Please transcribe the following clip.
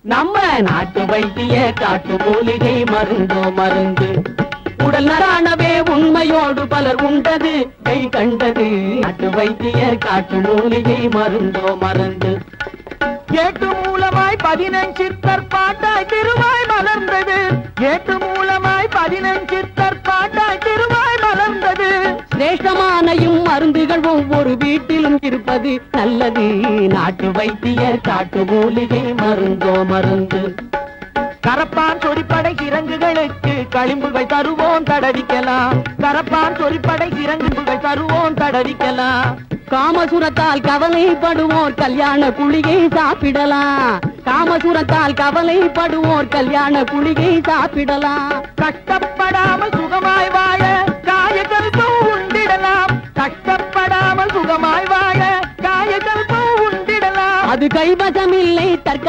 நம்ம நாட்டு வைத்திய காட்டு மூலிகை மருந்தோ மருந்து. உடல் நரானவே உண்மையோடு பலர் உண்டது கை கண்டது. நாட்டு வைத்திய காட்டு மூலிகை மருந்தோ மருந்து. ஏட்டு மூலமாய் 15 சித்தர் பாட்டாய் திருவாய் மலர்ந்தது. ஏட்டு மூலமாய் 15 சித்தர் பாட்டாய் திருவாய் மலர்ந்தது. சிரேஷ்டமானையும் மருந்துகள் ஒவ்வொரு வீட்டிலும் இருப்பது நல்லது. நாட்டு வைத்திய காட்டு மூலிகை மருந்தோ மருந்து. கரப்பான் சொறிப்படை இறங்குகளுக்கு களிம்புகள் தருவோம் தடவிக்கலாம். கரப்பான் சொறிப்படை இறங்குகள் தருவோம் தடவிக்கலாம். காமசுரத்தால் கவலைப்படுவோர் கல்யாண குளிகை சாப்பிடலாம். காமசுரத்தால் கவலைப்படுவோர் கல்யாண குளிகை சாப்பிடலாம். கஷ்டப்படாமல் சுகமாய் வாழ காயகல்பம் உண்டிடலாம். கஷ்டப்படாமல் சுகமாய் வாழ காயகல்பம் உண்டிடலாம். அது கைவசமில்லை தற்க